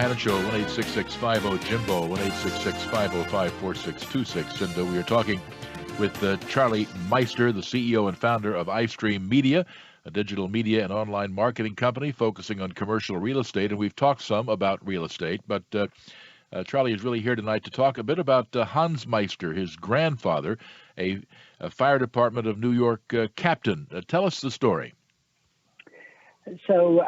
Bohannon Show, 1-866-50-JIMBO, 1-866-505-4626. And we are talking with Charlie Meister, the CEO and founder of iStream Media, a digital media and online marketing company focusing on commercial real estate. And we've talked some about real estate, but Charlie is really here tonight to talk a bit about Hans Meister, his grandfather, a fire department of New York captain. Tell us the story. So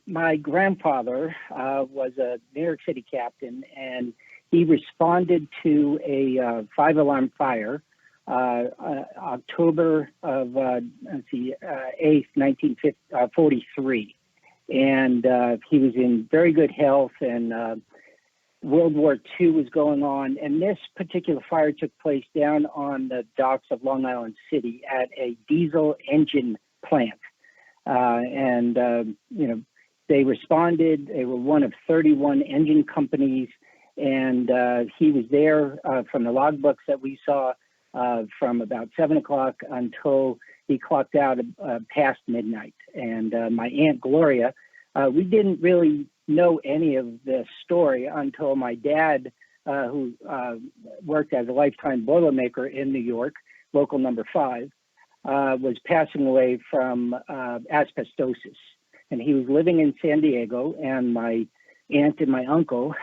my grandfather was a New York City captain, and he responded to a five-alarm fire October of 8th, 1943. And he was in very good health, and World War II was going on. And this particular fire took place down on the docks of Long Island City at a diesel engine plant. They responded. They were one of 31 engine companies, and he was there from the logbooks that we saw from about 7 o'clock until he clocked out past midnight. And my Aunt Gloria, we didn't really know any of this story until my dad, who worked as a lifetime Boilermaker in New York, local number 5, was passing away from asbestosis. And he was living in San Diego, and my aunt and my uncle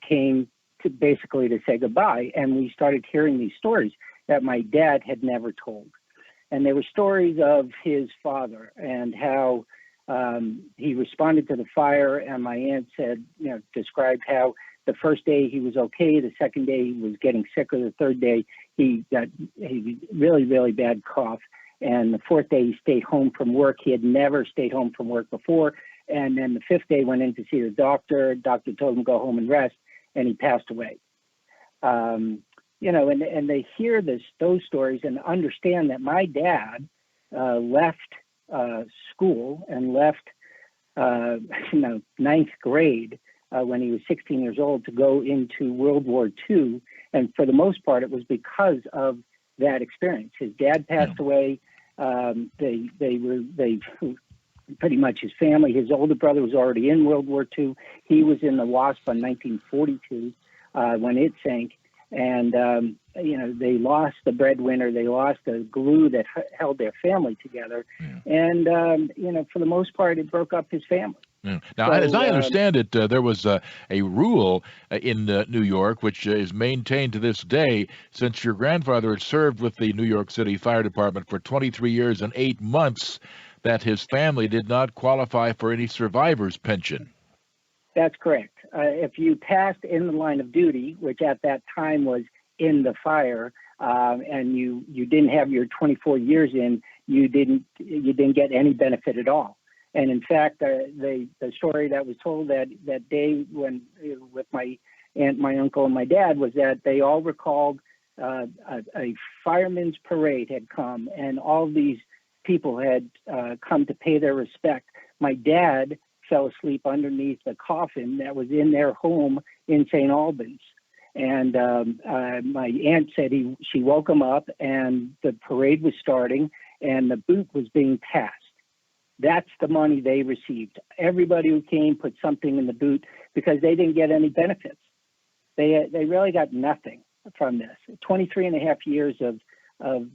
came to basically to say goodbye. And we started hearing these stories that my dad had never told. And they were stories of his father and how he responded to the fire. And my aunt said, described how the first day he was okay, the second day he was getting sicker, the third day he got a really, really bad cough. And the fourth day, he stayed home from work. He had never stayed home from work before. And then the fifth day, went in to see the doctor. Doctor told him to go home and rest, and he passed away. And they hear those stories and understand that my dad left school and left, ninth grade when he was 16 years old to go into World War II. And for the most part, it was because of that experience. His dad passed away. They pretty much his family. His older brother was already in World War II. He was in the Wasp in 1942 when it sank, and they lost the breadwinner. They lost the glue that held their family together, and for the most part, it broke up his family. Yeah. Now, as I understand it, there was a rule in New York, which is maintained to this day, since your grandfather had served with the New York City Fire Department for 23 years and 8 months, that his family did not qualify for any survivor's pension. That's correct. If you passed in the line of duty, which at that time was in the fire, and you didn't have your 24 years in, you didn't get any benefit at all. And in fact, the story that was told that day when with my aunt, my uncle, and my dad was that they all recalled a fireman's parade had come, and all these people had come to pay their respect. My dad fell asleep underneath the coffin that was in their home in St. Albans. And my aunt said she woke him up, and the parade was starting, and the boot was being passed. That's the money they received. Everybody who came put something in the boot because they didn't get any benefits. They really got nothing from this. 23 and a half years of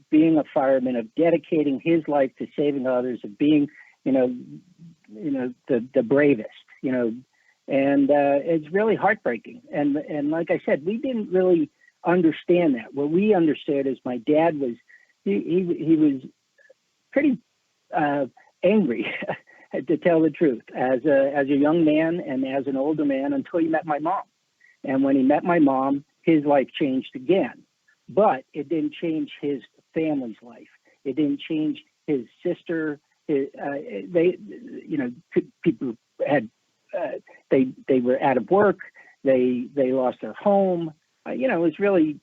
being a fireman, of dedicating his life to saving others, of being, the bravest, and it's really heartbreaking. And like I said, we didn't really understand that. What we understood is my dad was, he was pretty angry, to tell the truth, as a young man and as an older man, until he met my mom. And when he met my mom, his life changed again. But it didn't change his family's life. It didn't change his sister. People had they were out of work. They lost their home. It was really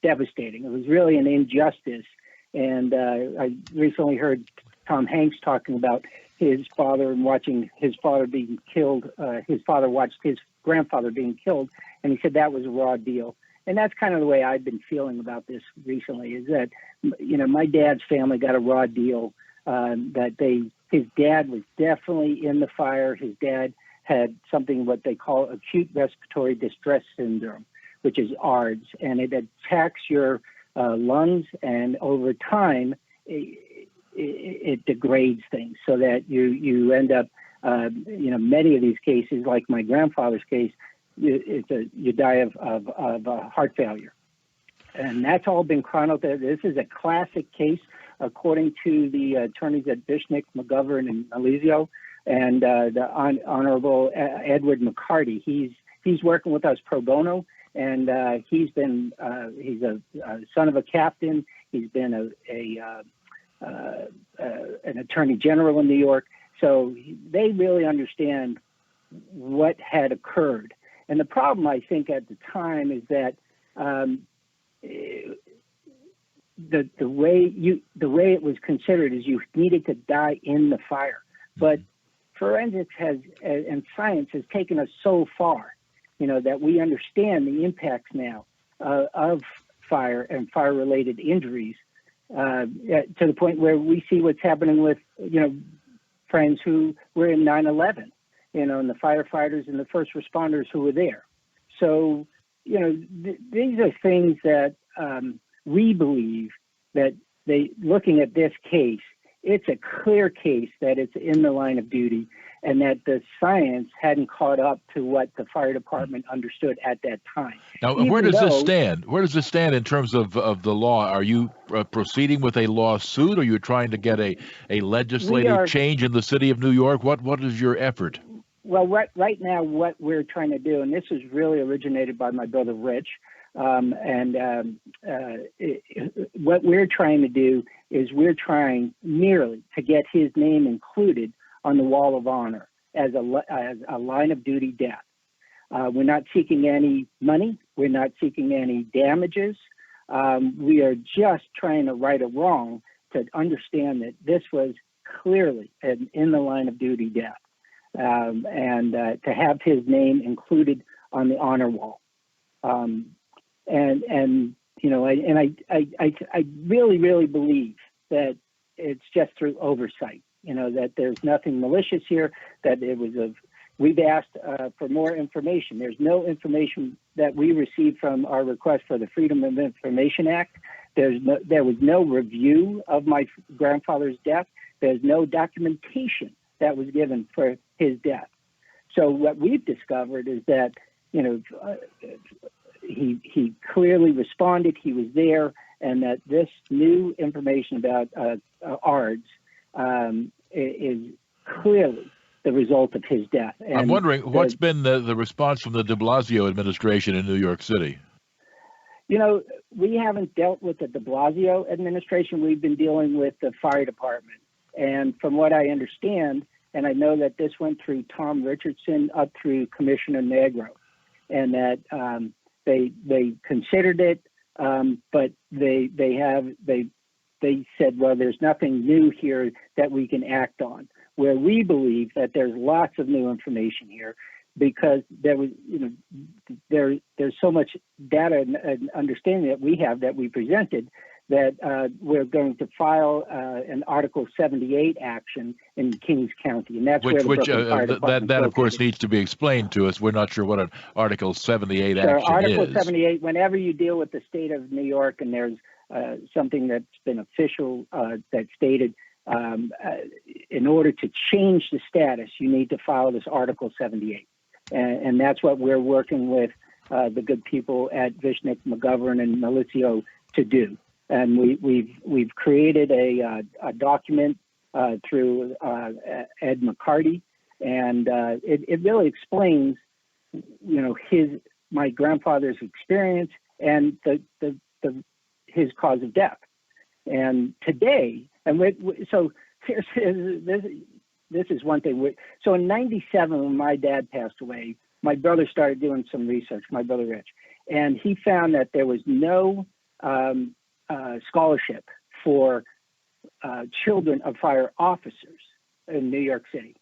devastating. It was really an injustice. And I recently heard Tom Hanks talking about his father and watching his father being killed. His father watched his grandfather being killed, and he said that was a raw deal. And that's kind of the way I've been feeling about this recently, is that, my dad's family got a raw deal, his dad was definitely in the fire. His dad had something what they call acute respiratory distress syndrome, which is ARDS, and it attacks your lungs, and over time it degrades things so that you end up, many of these cases, like my grandfather's case, you die of heart failure. And that's all been chronicled. This is a classic case, according to the attorneys at Vishnick, McGovern, and Milizio, and the Honorable Edward McCarty. He's working with us pro bono, and he's a son of a captain. He's been an attorney general in New York, so they really understand what had occurred. And the problem, I think, at the time is that the way it was considered is you needed to die in the fire. But forensics and science has taken us so far, that we understand the impacts now of fire and fire-related injuries to the point where we see what's happening with, friends who were in 9/11, and the firefighters and the first responders who were there. So, these are things that we believe that looking at this case, it's a clear case that it's in the line of duty, and that the science hadn't caught up to what the fire department understood at that time. Now, where does this stand? Where does this stand in terms of the law? Are you proceeding with a lawsuit? Or are you trying to get a legislative change in the city of New York? What is your effort? Well, right now, what we're trying to do, and this is really originated by my brother Rich, what we're trying to do is we're trying merely to get his name included on the Wall of Honor as a line of duty death. We're not seeking any money. We're not seeking any damages. We are just trying to right a wrong to understand that this was clearly an in the line of duty death, and to have his name included on the honor wall. I really believe that it's just through oversight, that there's nothing malicious here, that we've asked for more information. There's no information that we received from our request for the Freedom of Information Act. There was no review of my grandfather's death. There's no documentation that was given for his death. So what we've discovered is that, he clearly responded, he was there, and that this new information about ARDS is clearly the result of his death. And I'm wondering, what's been the response from the de Blasio administration in New York City? We haven't dealt with the de Blasio administration. We've been dealing with the fire department. And from what I understand, and I know that this went through Tom Richardson up through Commissioner Negro, and that they considered it, but they said, well, there's nothing new here that we can act on. Where we believe that there's lots of new information here, because there was, there's so much data and understanding that we have that we presented, that we're going to file an Article 78 action in Kings County, and that's that of course needs to be explained to us. We're not sure what an Article 78 action is. Article 78. Whenever you deal with the state of New York, and there's something that's been official that stated in order to change the status, you need to file this Article 78, and that's what we're working with the good people at Vishnick, McGovern, and Milizio to do. And we've created a document through Ed McCarty, and it really explains, my grandfather's experience and his cause of death. And today, so this is one thing. So in '97, when my dad passed away, my brother started doing some research. My brother Rich, and he found that there was no scholarship for children of fire officers in New York City.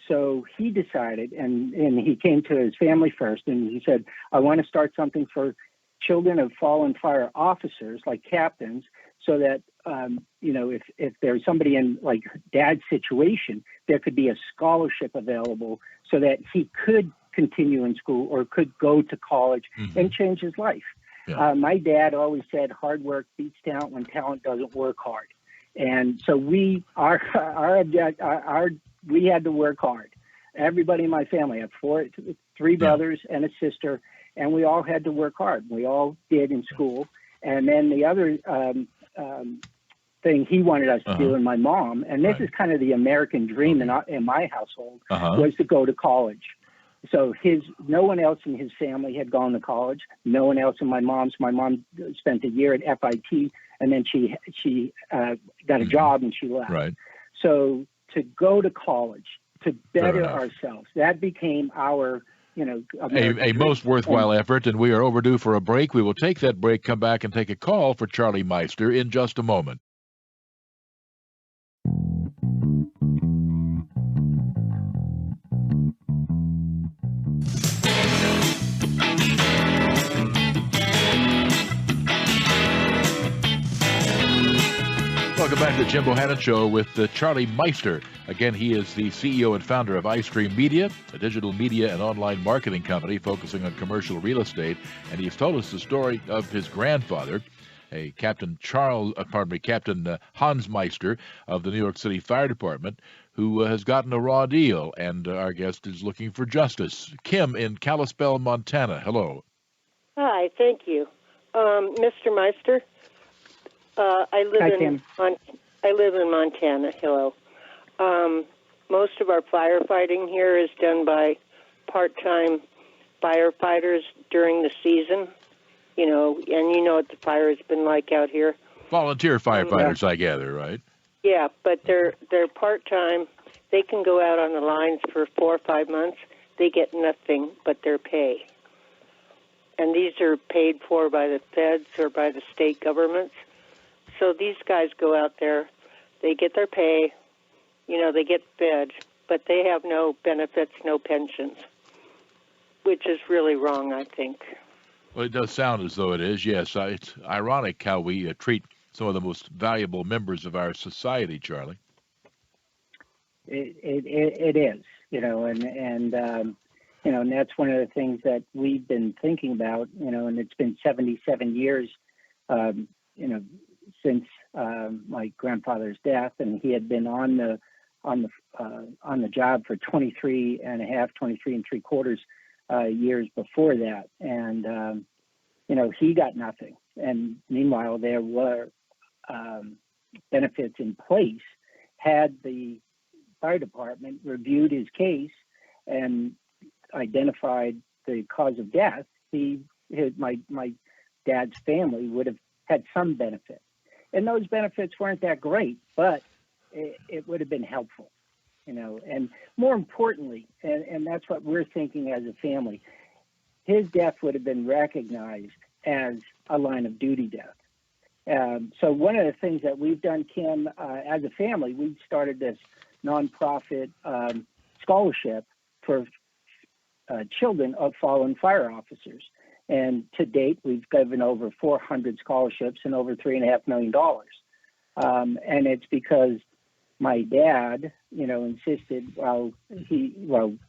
So he decided, and he came to his family first, and he said, I want to start something for children of fallen fire officers, like captains, so that, if there's somebody in like Dad's situation, there could be a scholarship available so that he could continue in school or could go to college and change his life. Yeah. My dad always said hard work beats talent when talent doesn't work hard. And so we had to work hard. Everybody in my family, I have three brothers and a sister, and we all had to work hard. We all did in school. And then the other thing he wanted us to do, and my mom, and this is kind of the American dream in my household, was to go to college. So no one else in his family had gone to college. No one else in my mom's. My mom spent a year at FIT, and then she got a job and she left. Right. So to go to college, to better ourselves, that became our, a most worthwhile effort, and we are overdue for a break. We will take that break, come back, and take a call for Charlie Meister in just a moment. Welcome back to the Jim Bohannon Show with Charlie Meister. Again, he is the CEO and founder of iStream Media, a digital media and online marketing company focusing on commercial real estate. And he's told us the story of his grandfather, Captain Hans Meister of the New York City Fire Department, who has gotten a raw deal. And our guest is looking for justice. Kim in Kalispell, Montana. Hello. Hi, thank you. Mr. Meister? I live in Montana. Hello. Most of our firefighting here is done by part-time firefighters during the season. And you know what the fire has been like out here. Volunteer firefighters, I gather, right? Yeah, but they're part-time. They can go out on the lines for 4 or 5 months. They get nothing but their pay. And these are paid for by the feds or by the state governments. So these guys go out there, they get their pay, they get fed, but they have no benefits, no pensions, which is really wrong, I think. Well, it does sound as though it is, yes. It's ironic how we treat some of the most valuable members of our society, Charlie. It is, and that's one of the things that we've been thinking about, and it's been 77 years, since my grandfather's death, and he had been on the job for 23 3/4 years before that, and he got nothing. And meanwhile, there were benefits in place. Had the fire department reviewed his case and identified the cause of death, my dad's family would have had some benefit. And those benefits weren't that great, but it would have been helpful, and more importantly, and that's what we're thinking as a family, his death would have been recognized as a line of duty death. So one of the things that we've done, Kim, as a family, we started this nonprofit scholarship for children of fallen fire officers. And to date, we've given over 400 scholarships and over $3.5 million. And it's because my dad, insisted while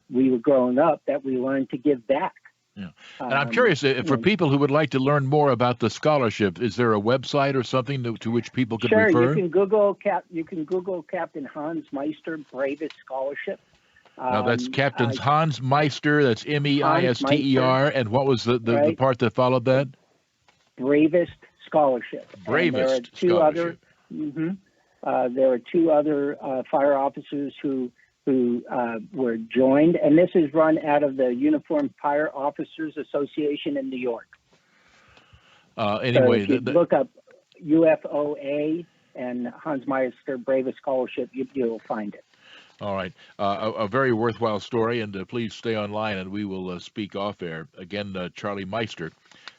we were growing up that we learned to give back. Yeah. And I'm curious, for people who would like to learn more about the scholarship, is there a website or something to which people could refer? Sure, you can Google Captain Hans Meister Bravest Scholarship. Now that's Captain Hans Meister. That's Meister. And what was the part that followed that? Bravest Scholarship. Bravest Scholarship. There were two other fire officers who were joined, and this is run out of the Uniformed Fire Officers Association in New York. Anyway, so if you look up UFOA and Hans Meister Bravest Scholarship, you'll find it. All right. A very worthwhile story, and please stay online, and we will speak off air. Again, Charlie Meister,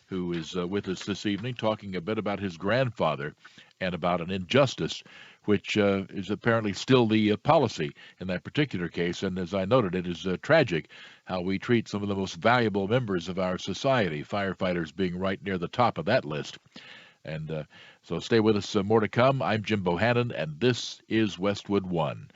who is with us this evening, talking a bit about his grandfather and about an injustice, which is apparently still the policy in that particular case. And as I noted, it is tragic how we treat some of the most valuable members of our society, firefighters being right near the top of that list. And so stay with us, more to come. I'm Jim Bohannon, and this is Westwood One.